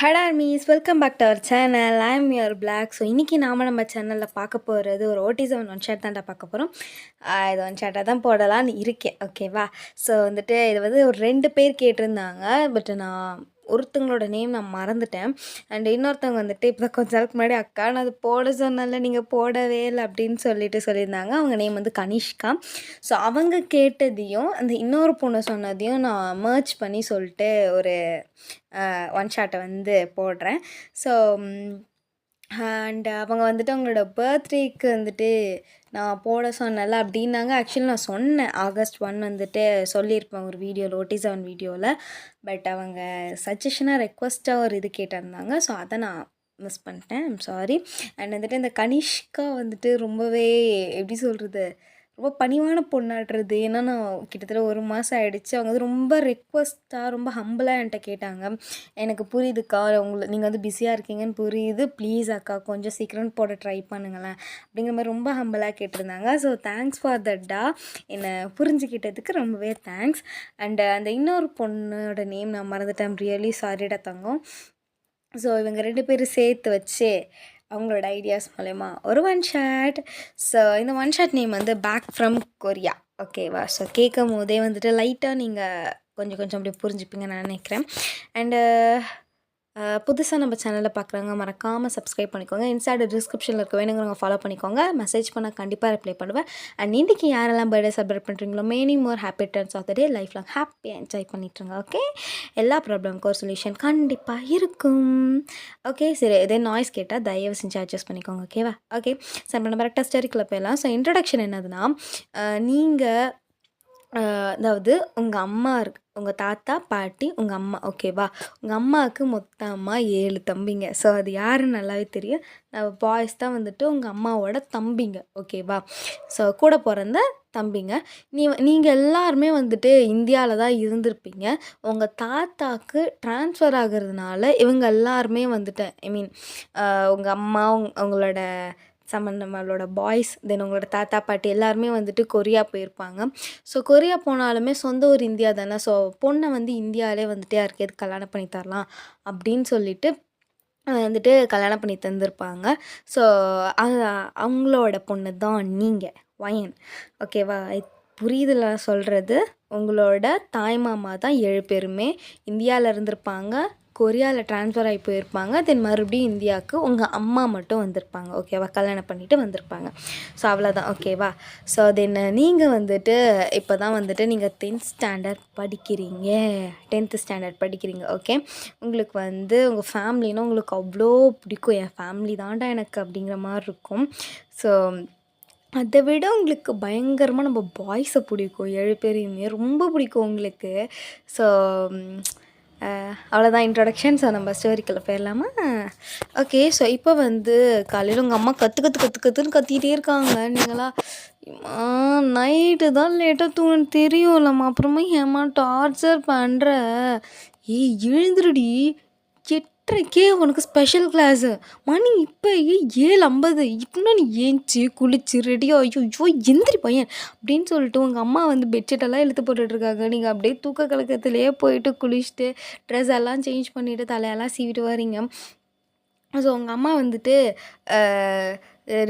Hello miss welcome back to our channel. I am your blog. So இன்றைக்கி நம்ம சேனலில் பார்க்க போகிறது ஒரு ஓட்டிசம் ஒன் ஷாட் தான்டா பார்க்க போகிறோம். இது ஒன் ஷாட்டாக தான் போடலான்னு இருக்கேன், ஓகேவா? ஸோ வந்துட்டு இது வந்து ஒரு 2 பேர் கேட்டிருந்தாங்க. பட் நான் ஒருத்தங்களோட நேம் நான் மறந்துட்டேன். அண்ட் இன்னொருத்தவங்க வந்துட்டு இப்போ கொஞ்ச நாளுக்கு முன்னாடி அக்கா நான் அது போட சொன்னால நீங்கள் போடவே இல்லை அப்படின்னு சொல்லியிருந்தாங்க. அவங்க நேம் வந்து கனிஷ்கா. ஸோ அவங்க கேட்டதையும் அந்த இன்னொரு பொண்ணு சொன்னதையும் நான் மர்ஜ் பண்ணி சொல்லிட்டு ஒரு ஒன் ஷாட்டை வந்து போடுறேன். ஸோ அண்ட் அவங்க வந்துட்டு அவங்களோட பர்த்டேக்கு வந்துட்டு நான் போட சொன்னல அப்படின்னாங்க. ஆக்சுவலி நான் சொன்னேன் ஆகஸ்ட் 1 வந்துட்டு சொல்லியிருப்பேன் ஒரு வீடியோவில், ஓட்டிசம் வீடியோவில். பட் அவங்க சஜஷனாக ரெக்வஸ்ட்டாக ஒரு இது கேட்டிருந்தாங்க. ஸோ அதை நான் மிஸ் பண்ணிட்டேன், ஐம் சாரி. அண்ட் வந்துட்டு இந்த கனிஷ்கா வந்துட்டு ரொம்பவே எப்படி சொல்கிறது, ரொம்ப பணிவான பொண்ணாடுறது. ஏன்னா நான் கிட்டத்தட்ட 1 மாதம் ஆகிடுச்சு. அவங்க வந்து ரொம்ப ரெக்வஸ்ட்டாக ரொம்ப ஹம்பிளாக என்கிட்ட கேட்டாங்க. எனக்கு புரியுதுக்கா, நீங்கள் வந்து பிஸியாக இருக்கீங்கன்னு புரியுது, ப்ளீஸ் அக்கா கொஞ்சம் சீக்கிரம் போட ட்ரை பண்ணுங்களேன் அப்படிங்கிற மாதிரி ரொம்ப ஹம்பிளாக கேட்டிருந்தாங்க. ஸோ தேங்க்ஸ் ஃபார் தட்டா, என்னை புரிஞ்சுக்கிட்டதுக்கு ரொம்பவே தேங்க்ஸ். அண்டு அந்த இன்னொரு பொண்ணோட நேம் நான் மறந்துட்டேன், ரியலி சாரிடா தங்கம். ஸோ இவங்க 2 பேரும் சேர்த்து வச்சு அவங்களோட ஐடியாஸ் மூலயமா ஒரு ஒன் ஷாட். ஸோ இந்த ஒன் ஷாட் நேம் வந்து பேக் ஃப்ரம் கொரியா, ஓகேவா? ஸோ கேட்கும் போதே வந்துட்டு லைட்டாக நீங்கள் கொஞ்சம் கொஞ்சம் அப்படி புரிஞ்சுப்பீங்கன்னு நான் நினைக்கிறேன். அண்டு புதுசாக நம்ம சேனலில் பார்க்குறவங்க மறக்காமல் சப்ஸ்கிரைப் பண்ணிக்கோங்க. இன்ஸ்டாட டிஸ்கிரிப்ஷனில் இருக்க வேணுங்கிறவங்க ஃபாலோ பண்ணிக்கோங்க. மெசேஜ் பண்ணால் கண்டிப்பாக ரிப்ளை பண்ணுவேன். அண்ட் இன்றைக்கி யாரெல்லாம் பர்த்டே செலிப்ரேட் பண்ணுறீங்களோ, many more happy returns of the day, life long ஹாப்பியாக என்ஜாய் பண்ணிட்டுருங்க, ஓகே? எல்லா ப்ராப்ளமுக்கும் ஒரு சொல்யூஷன் கண்டிப்பாக இருக்கும், ஓகே? சரி, இதே நாய்ஸ் கேட்டால் தயவு செஞ்சு அட்ஜஸ்ட் பண்ணிக்கோங்க, ஓகேவா? ஓகே, சார் நம்ம கரெக்டாக ஸ்டோரிக்குள்ளே போயிடலாம். ஸோ இன்ட்ரடக்ஷன் என்னதுன்னா, நீங்கள் அதாவது உங்கள் அம்மா உங்கள் தாத்தா பாட்டி உங்கள் அம்மா, ஓகேவா? உங்கள் அம்மாவுக்கு மொத்தமாக 7 தம்பிங்க. ஸோ அது யாருன்னு நல்லாவே தெரியும், பாய்ஸ் தான் வந்துட்டு உங்கள் அம்மாவோட தம்பிங்க, ஓகேவா? ஸோ கூட பிறந்த தம்பிங்க. நீங்கள் எல்லாருமே வந்துட்டு இந்தியாவில் தான் இருந்திருப்பீங்க. உங்கள் தாத்தாக்கு ட்ரான்ஸ்ஃபர் ஆகிறதுனால இவங்க எல்லாருமே வந்துட்டு ஐ மீன் உங்கள் அம்மா அவங்களோட நம்மளோட பாய்ஸ், தென் உங்களோட தாத்தா பாட்டி எல்லாருமே வந்துட்டு கொரியா போயிருப்பாங்க. ஸோ கொரியா போனாலுமே சொந்த ஊர் இந்தியா தானே. ஸோ பொண்ணை வந்து இந்தியாவிலே வந்துட்டு யாருக்கு எது கல்யாணம் பண்ணி தரலாம் அப்படின்னு சொல்லிட்டு வந்துட்டு கல்யாணம் பண்ணி தந்திருப்பாங்க. ஸோ அவங்களோட பொண்ணு தான் நீங்கள், வயன், ஓகேவா? புரியுதுல சொல்கிறது? உங்களோட தாய் மாமா தான் 7 பேருமே இந்தியாவில் இருந்திருப்பாங்க, கொரியாவில் ட்ரான்ஸ்ஃபர் ஆகி போயிருப்பாங்க, தென் மறுபடியும் இந்தியாவுக்கு உங்கள் அம்மா மட்டும் வந்திருப்பாங்க, ஓகேவா? கல்யாணம் பண்ணிவிட்டு வந்திருப்பாங்க. ஸோ அவ்வளோதான், ஓகேவா? ஸோ தென் நீங்கள் வந்துட்டு இப்போ தான் வந்துட்டு நீங்கள் 10th ஸ்டாண்டர்ட் படிக்கிறீங்க, 10th ஸ்டாண்டர்ட் படிக்கிறீங்க, ஓகே? உங்களுக்கு வந்து உங்கள் ஃபேமிலின்னா உங்களுக்கு அவ்வளோ பிடிக்கும். என் ஃபேமிலி தான்டா எனக்கு அப்படிங்கிற மாதிரி இருக்கும். ஸோ அதை விட உங்களுக்கு பயங்கரமாக நம்ம பாய்ஸை பிடிக்கும், 7 பேரையுமே ரொம்ப பிடிக்கும் உங்களுக்கு. ஸோ அவ்வளோதான் இன்ட்ரொடக்ஷன். ஸோ நம்ம ஸ்டோரிக்குள்ளே போயிடலாமா? ஓகே, ஸோ இப்போ வந்து காலையில் உங்கள் அம்மா கற்றுன்னு கத்திக்கிட்டே இருக்காங்க. நீங்களா நைட்டு தான் லேட்டாக தூங்கன்னு தெரியும்லம்மா, அப்புறமா ஏம்மா டார்ச்சர் பண்ணுற? ஏய் எழுந்துருடி, 8:30க்கே உனக்கு ஸ்பெஷல் கிளாஸு, மணி இப்போ 7:50, இப்போனா நீ ஏஞ்சி குளிச்சு ரெடியாக ஐயோ எந்திரி பையன் அப்படின்னு சொல்லிட்டு உங்கள் அம்மா வந்து பெட்ஷீட்டெல்லாம் இழுத்து போட்டுட்ருக்காங்க. நீங்கள் அப்படியே தூக்க கலக்கத்துலேயே போயிட்டு குளிச்சுட்டு ட்ரெஸ் எல்லாம் சேஞ்ச் பண்ணிவிட்டு தலையெல்லாம் சீவிட்டு வரீங்க. ஸோ உங்கள் அம்மா வந்துட்டு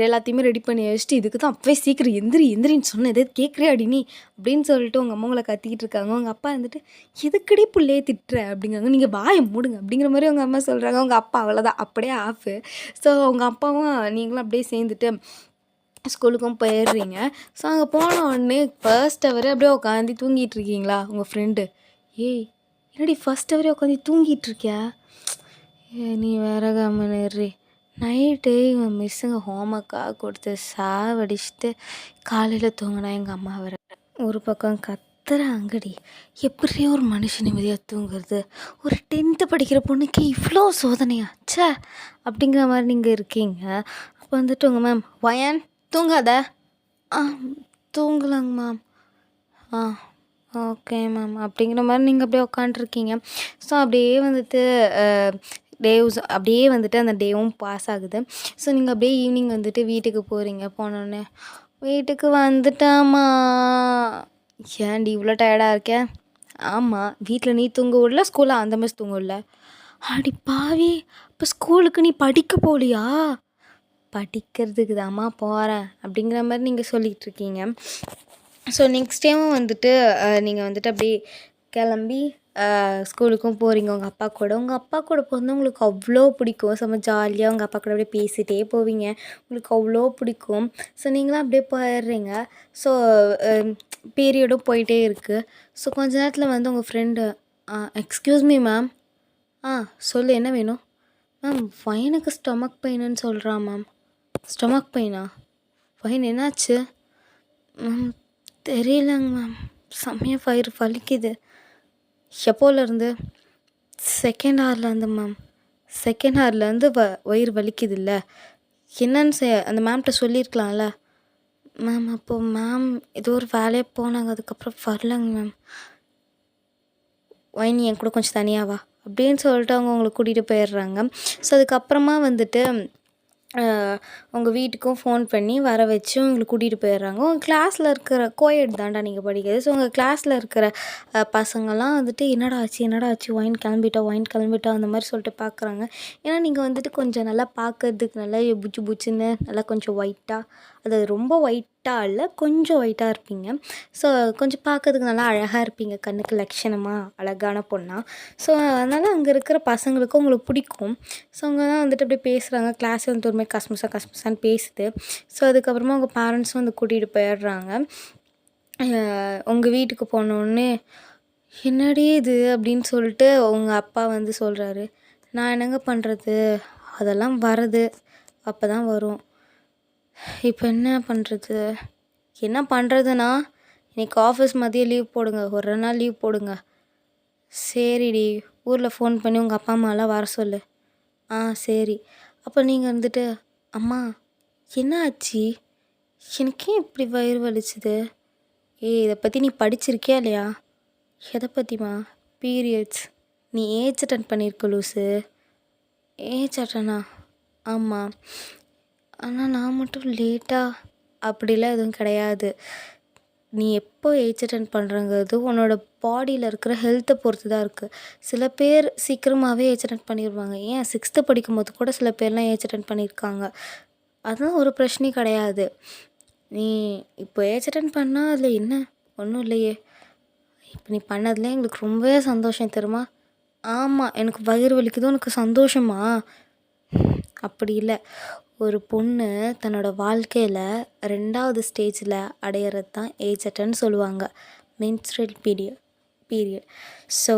எல்லாத்தையுமே ரெடி பண்ணி வச்சுட்டு, இதுக்கு தான் அப்பவே சீக்கிரம் எந்திரின்னு சொன்னேன், எதாவது கேட்குறியாடி நீ அப்படின்னு சொல்லிட்டு உங்கள் அம்மா உங்களை கத்திக்கிட்டு இருக்காங்க. உங்கள் அப்பா வந்துட்டு எதுக்கடி பிள்ளையே திட்டுற அப்படிங்காங்க. நீங்கள் வாயை மூடுங்க அப்படிங்கிற மாதிரி உங்கள் அம்மா சொல்கிறாங்க. உங்கள் அப்பா அவ்வளோதான் அப்படியே ஆஃபு. ஸோ உங்கள் அப்பாவும் நீங்களும் அப்படியே சேர்ந்துட்டு ஸ்கூலுக்கும் போயிடுறீங்க. ஸோ அங்கே போன உடனே ஃபர்ஸ்ட் ஹவரே அப்படியே உட்காந்து தூங்கிட்டு இருக்கீங்களா? உங்கள் ஃப்ரெண்டு, ஏய் என்னடி ஃபர்ஸ்ட் ஹவரே உட்காந்து தூங்கிட்டு இருக்கியா? நீ வேற கம்மனேறி, நைட்டு எங்கள் மிஸ்ஸுங்க ஹோம்ஒர்க்காக கொடுத்து சாவடிச்சுட்டு காலையில் தூங்கினா எங்கள் அம்மா வேற ஒரு பக்கம் கத்துறாங்கடி. எப்படி ஒரு மனுஷன் நிம்மதியாக தூங்குறது? ஒரு 10th படிக்கிற பொண்ணுக்கு இவ்வளோ சோதனையா ச்சே அப்படிங்கிற மாதிரி நீங்கள் இருக்கீங்க. அப்போ வந்துட்டு உங்கள் மேம், வயன் தூங்காத. தூங்கலாங்க மேம். ஓகே மேம் அப்படிங்கிற மாதிரி நீங்கள் அப்படியே உட்காண்ட்ருக்கீங்க. ஸோ அப்படியே வந்துட்டு டேவ்ஸ் அப்படியே வந்துட்டு அந்த டேவும் பாஸ் ஆகுது. ஸோ நீங்கள் அப்படியே ஈவினிங் வந்துட்டு வீட்டுக்கு போகிறீங்க. போனோடனே வீட்டுக்கு வந்துட்டாமா, ஏன்டி இவ்வளோ டயர்டாக இருக்கேன்? ஆமாம், வீட்டில் நீ தூங்க விடல, ஸ்கூலில் அந்த மிஸ் தூங்க விடல. அடி பாவி! அப்போ ஸ்கூலுக்கு நீ படிக்க போகலையா? படிக்கிறதுக்கு தாம்மா போகிறேன் அப்படிங்கிற மாதிரி நீங்கள் சொல்லிகிட்டு இருக்கீங்க. ஸோ நெக்ஸ்ட் டைமும் வந்துட்டு நீங்கள் வந்துட்டு அப்படியே கிளம்பி ஸ்கூலுக்கும் போகிறீங்க உங்கள் அப்பா கூட. உங்கள் அப்பா கூட போகிறது உங்களுக்கு அவ்வளோ பிடிக்கும். செம்ம ஜாலியாக உங்கள் அப்பா கூட அப்படியே பேசிகிட்டே போவீங்க. உங்களுக்கு அவ்வளோ பிடிக்கும். ஸோ நீங்களாம் அப்படியே போயிடுறீங்க. ஸோ பீரியடும் போயிட்டே இருக்குது. ஸோ கொஞ்ச நேரத்தில் வந்து உங்கள் ஃப்ரெண்டு எக்ஸ்கியூஸ் மீ மேம். சொல்லு என்ன வேணும்? மேம் பையனுக்கு ஸ்டொமக் பெயினுன்னு சொல்கிறான் மேம். ஸ்டொமக் பெயினா? பையன் என்னாச்சு? மேம் தெரியலங்க மேம், செம்மையாக வயிறு வலிக்குது. எப்போலேருந்து? செகண்ட் ஹார்லேருந்து மேம். செகண்ட் ஹார்லேருந்து வயிறு வலிக்குதுல்ல, என்னன்னு அந்த மேம்கிட்ட சொல்லியிருக்கலாம்ல. மேம் அப்போது மேம் ஏதோ ஒரு வேலையாக போனாங்க, அதுக்கப்புறம் வரலங்க மேம். வைனி என் கூட கொஞ்சம் தனியாக வா அப்படின்னு சொல்லிட்டு அவங்க உங்களை கூட்டிகிட்டு போயிடுறாங்க. ஸோ அதுக்கப்புறமா வந்துட்டு உங்கள் வீட்டுக்கும் ஃபோன் பண்ணி வர வச்சு உங்களுக்கு கூட்டிகிட்டு போயிடுறாங்க. உங்கள் கிளாஸில் இருக்கிற கோஎட் தான்டா நீங்கள் படிக்கிறது. ஸோ உங்கள் கிளாஸில் இருக்கிற பசங்கள்லாம் வந்துட்டு என்னடா ஆச்சு ஒயின் கிளம்பிட்டா அந்த மாதிரி சொல்லிட்டு பார்க்குறாங்க. ஏன்னா நீங்கள் வந்துட்டு கொஞ்சம் நல்லா பார்க்கறதுக்கு நல்லா புச்சு புச்சுன்னு நல்லா கொஞ்சம் ஒயிட்டாக, அது ரொம்ப ஒயிட்டாக இல்லை, கொஞ்சம் ஒயிட்டாக இருப்பீங்க. ஸோ கொஞ்சம் பார்க்கறதுக்கு நல்லா அழகாக இருப்பீங்க, கண்ணுக்கு லட்சணமாக அழகான பொண்ணாக. ஸோ அதனால் அங்கே இருக்கிற பசங்களுக்கும் உங்களுக்கு பிடிக்கும். ஸோ அவங்க தான் வந்துட்டு அப்படியே பேசுகிறாங்க. கிளாஸே வந்து ஒரு மாதிரி கசமுசான்னு பேசுது. ஸோ அதுக்கப்புறமா உங்கள் பேரண்ட்ஸும் வந்து கூட்டிகிட்டு போயிடுறாங்க. உங்கள் வீட்டுக்கு போனோடனே என்னடி இது அப்படின்னு சொல்லிட்டு உங்கள் அப்பா வந்து சொல்கிறாரு. நான் என்னங்க பண்ணுறது, அதெல்லாம் வரது அப்போ தான் வரும். இப்போ என்ன பண்ணுறது? என்ன பண்ணுறதுண்ணா, இன்றைக்கி ஆஃபீஸ் மதியம் லீவ் போடுங்க, ஒரு 2 நாள் லீவ் போடுங்க. சரிடி, ஊரில் ஃபோன் பண்ணி உங்கள் அப்பா அம்மாலாம் வர சொல்லு. சரி. அப்போ நீங்கள் வந்துட்டு அம்மா என்ன ஆச்சு, எனக்கே இப்படி வயிறு வலிச்சுது. இதை பற்றி நீ படிச்சிருக்கியா இல்லையா? எதை பற்றிமா? பீரியட்ஸ். நீ ஏஜ் அட்டன் பண்ணியிருக்க லூஸு. ஏஜ் அட்டனா? ஆமாம். ஆனால் நான் மட்டும் லேட்டாக அப்படிலாம் எதுவும் கிடையாது. நீ எப்போ ஏஜ் அட்டன் பண்ணுறங்கிறது உன்னோட பாடியில் இருக்கிற ஹெல்த்தை பொறுத்து தான் இருக்குது. சில பேர் சீக்கிரமாகவே ஏஜ் அட்டன் பண்ணிடுவாங்க. ஏன் 6th படிக்கும்போது கூட சில பேர்லாம் ஏஜ் அட்டன் பண்ணியிருக்காங்க. அதுதான் ஒரு பிரச்சனையும் கிடையாது. நீ இப்போ ஏஜ் அட்டன் பண்ணால் அதில் என்ன ஒன்றும் இல்லையே. இப்போ நீ பண்ணதுலேயே எங்களுக்கு ரொம்பவே சந்தோஷம் தெரியுமா? ஆமாம், எனக்கு வயிறு வலிக்குது, உனக்கு சந்தோஷமா? அப்படி இல்லை. ஒரு பொண்ணு தன்னோட வாழ்க்கையில் 2வது ஸ்டேஜில் அடையிறது தான் ஏஜ் அட்டன்னு சொல்லுவாங்க, மென்ஸ்ட்ரல் பீரியட். ஸோ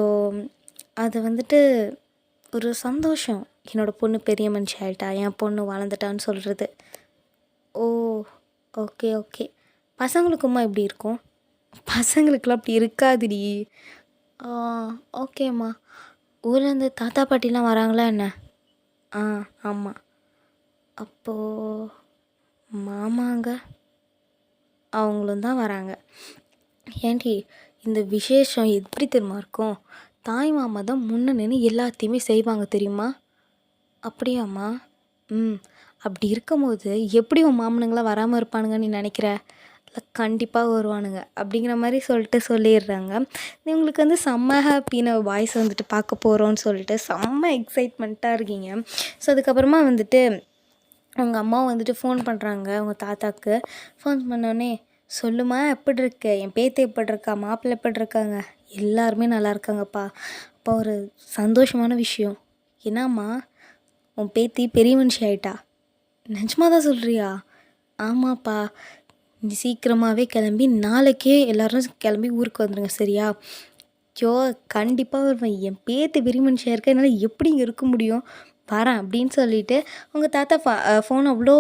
அது வந்துட்டு ஒரு சந்தோஷம். என்னோடய பொண்ணு பெரிய மனுஷி ஆகிட்டா, என் பொண்ணு வளர்ந்துட்டான்னு சொல்கிறது. ஓ ஓகே. பசங்களுக்குமா இப்படி இருக்கும்? பசங்களுக்கெல்லாம் அப்படி இருக்காதுடி. ஓகேம்மா. ஊர்லேருந்து தாத்தா பாட்டிலாம் வராங்களா என்ன? ஆமாம். அப்போது மாமாங்க அவங்களும் தான் வராங்க. ஏன்டி இந்த விசேஷம் எப்படி தெரியுமா இருக்கும்? தாய் மாமா தான் முன்ன நின்று எல்லாத்தையுமே செய்வாங்க தெரியுமா? அப்படியாம்மா? அப்படி இருக்கும்போது எப்படி உன் மாமனுங்களாம் வராமல் இருப்பானுங்கன்னு நீ நினைக்கிற? இல்லை கண்டிப்பாக வருவானுங்க அப்படிங்கிற மாதிரி சொல்லிடுறாங்க. உங்களுக்கு வந்து செம்ம ஹாப்பின்னு பாய்ஸ் வந்துட்டு பார்க்க போகிறோன்னு சொல்லிட்டு செம்ம எக்ஸைட்மெண்ட்டாக இருக்கீங்க. ஸோ அதுக்கப்புறமா வந்துட்டு அவங்க அம்மா வந்துட்டு ஃபோன் பண்ணுறாங்க உங்கள் தாத்தாவுக்கு. ஃபோன் பண்ணோடனே சொல்லுமா எப்படி இருக்க, என் பேத்தி எப்படி இருக்கா, மாப்பிள்ளை எப்படி இருக்காங்க? எல்லாருமே நல்லா இருக்காங்கப்பா. அப்போ ஒரு சந்தோஷமான விஷயம். என்னம்மா, உன் பேத்தி பெரிய மனுஷி ஆயிட்டா? நிஜமாக தான் சொல்கிறியா? ஆமாப்பா. நீ சீக்கிரமாகவே கிளம்பி நாளைக்கே எல்லோரும் கிளம்பி ஊருக்கு வந்துடுங்க சரியா? கண்டிப்பாக வருவேன். என் பேத்தி பெரிய மனுஷியாக இருக்க, என்னால் எப்படி இங்கே இருக்க முடியும், வரேன் அப்படின்னு சொல்லிவிட்டு உங்கள் தாத்தா ஃபோன் அவ்வளோ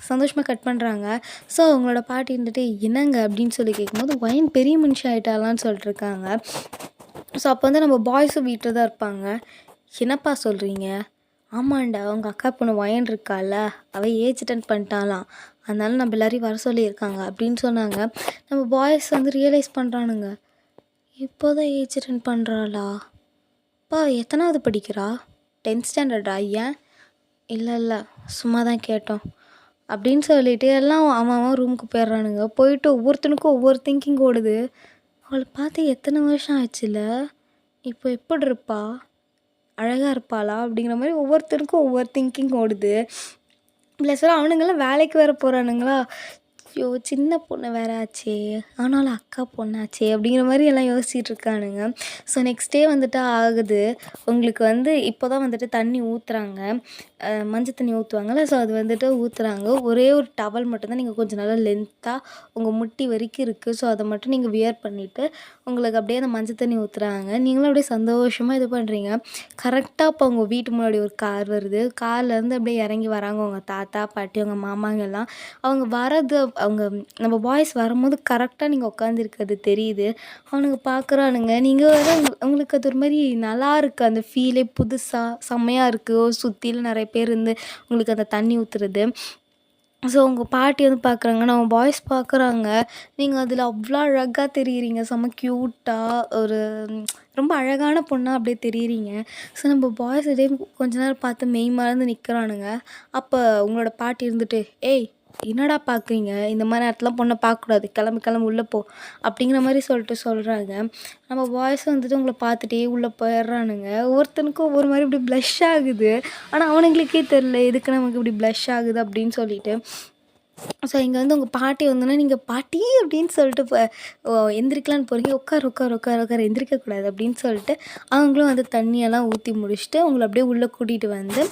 சந்தோஷமாக கட் பண்ணுறாங்க. ஸோ அவங்களோட பாட்டி இருந்துட்டு என்னங்க அப்படின்னு சொல்லி கேட்கும்போது ஒயின் பெரிய மனுஷி ஆகிட்டாலான்னு சொல்லிட்டுருக்காங்க. ஸோ அப்போ வந்து நம்ம பாய்ஸும் வீட்டில் தான் இருப்பாங்க. என்னப்பா சொல்கிறீங்க? ஆமாண்டா, அவங்க அக்கா பொண்ணு ஒயன் இருக்கால, அவள் ஏஜ் அட்டன் பண்ணிட்டாலாம், அதனால நம்ம எல்லோரையும் வர சொல்லியிருக்காங்க அப்படின்னு சொன்னாங்க. நம்ம பாய்ஸ் வந்து ரியலைஸ் பண்ணுறானுங்க, இப்போ தான் ஏஜ் அட்டன் பண்ணுறாளா? எத்தனாவது படிக்கிறா? 10th ஸ்டாண்டர்டா? ஏன்? இல்லை சும்மா தான் கேட்டோம் அப்படின்னு சொல்லிட்டு எல்லாம் அவன் ரூமுக்கு போயிடுறானுங்க. போயிட்டு ஒவ்வொருத்தனுக்கும் ஒவ்வொரு திங்கிங் ஓடுது. அவளை பார்த்து எத்தனை வருஷம் ஆச்சுல, இப்போ எப்படி இருப்பா? அழகாக இருப்பாளா அப்படிங்கிற மாதிரி ஒவ்வொருத்தருக்கும் ஒவ்வொரு திங்கிங் ஓடுது. ப்ளஸ் அவனுங்கெல்லாம் வேலைக்கு வேறு போகிறானுங்களா. ஐயோ! சின்ன பொண்ணு வேற ஆச்சே! ஆனாலும் அக்கா பொண்ணாச்சே! அப்படிங்கிற மாரி எல்லாம் யோசிச்சுட்டு இருக்கானுங்க. ஸோ நெக்ஸ்ட் டே வந்துட்டு ஆகுது. உங்களுக்கு வந்து இப்போ தான் வந்துட்டு தண்ணி ஊத்துறாங்க. மஞ்சள் தண்ணி ஊற்றுவாங்கல்ல, ஸோ அது வந்துட்டு ஊத்துறாங்க. ஒரே ஒரு டவல் மட்டும் தான் நீங்கள் கொஞ்சம் நல்லா லென்த்தா உங்கள் முட்டி வரைக்கும் இருக்குது. ஸோ அதை மட்டும் நீங்கள் வியர் பண்ணிவிட்டு உங்களுக்கு அப்படியே அந்த மஞ்சள் தண்ணி ஊற்றுறாங்க. நீங்களும் அப்படியே சந்தோஷமாக இது பண்ணுறீங்க. கரெக்டாக இப்போ உங்கள் வீட்டு முன்னாடி ஒரு கார் வருது. கார்லேருந்து அப்படியே இறங்கி வராங்க உங்கள் தாத்தா, பாட்டி, உங்கள் மாமாங்க எல்லாம். அவங்க வரது அவங்க நம்ம பாய்ஸ் வரும்போது கரெக்டாக நீங்கள் உட்காந்துருக்கிறது தெரியுது. அவனுங்க பார்க்குறானுங்க. நீங்கள் வேற உங்களுக்கு அது ஒரு மாதிரி நல்லா இருக்குது. அந்த ஃபீலே புதுசாக செம்மையாக இருக்குது. சுற்றிலும் நிறைய பேர் இருந்து உங்களுக்கு அந்த தண்ணி ஊற்றுறது. ஸோ உங்கள் பாட்டி வந்து பார்க்குறாங்க. நம்ம பாய்ஸ் பார்க்குறாங்க. நீங்கள் அதில் அவ்வளோ அழகாக தெரியுறீங்க. செம்ம க்யூட்டாக ஒரு ரொம்ப அழகான பொண்ணாக அப்படியே தெரியுறீங்க. ஸோ நம்ம பாய்ஸ் இதே கொஞ்ச நேரம் பார்த்து மெய் மறந்து நிற்கிறானுங்க. அப்போ உங்களோட பாட்டி இருந்துட்டு, "ஏய் என்னடா பார்க்குறீங்க? இந்த மாதிரி நேரத்துலாம் பொண்ணை பார்க்கக்கூடாது. கிளம்பு கிளம்பு உள்ளே போ" அப்படிங்கிற மாதிரி சொல்கிறாங்க. நம்ம பாய்ஸ் வந்துட்டு உங்களை பார்த்துட்டே உள்ளே போயிடுறானுங்க. ஒவ்வொருத்தனுக்கும் ஒவ்வொரு மாதிரி இப்படி ப்ளஷ் ஆகுது. ஆனால் அவனுங்களுக்கே தெரில எதுக்கு நமக்கு இப்படி ப்ளஷ் ஆகுது அப்படின்னு சொல்லிட்டு. ஸோ இங்கே வந்து உங்கள் பாட்டி வந்தோன்னே நீங்கள் பாட்டி அப்படின்னு சொல்லிட்டு எந்திரிக்கலான்னு போகிறீங்க. உட்கார் உட்கார் உட்கார் உட்கார் எந்திரிக்கக்கூடாது அப்படின்னு சொல்லிட்டு அவங்களும் வந்து தண்ணியெல்லாம் ஊற்றி முடிச்சுட்டு அவங்கள அப்படியே உள்ளே கூட்டிகிட்டு வந்து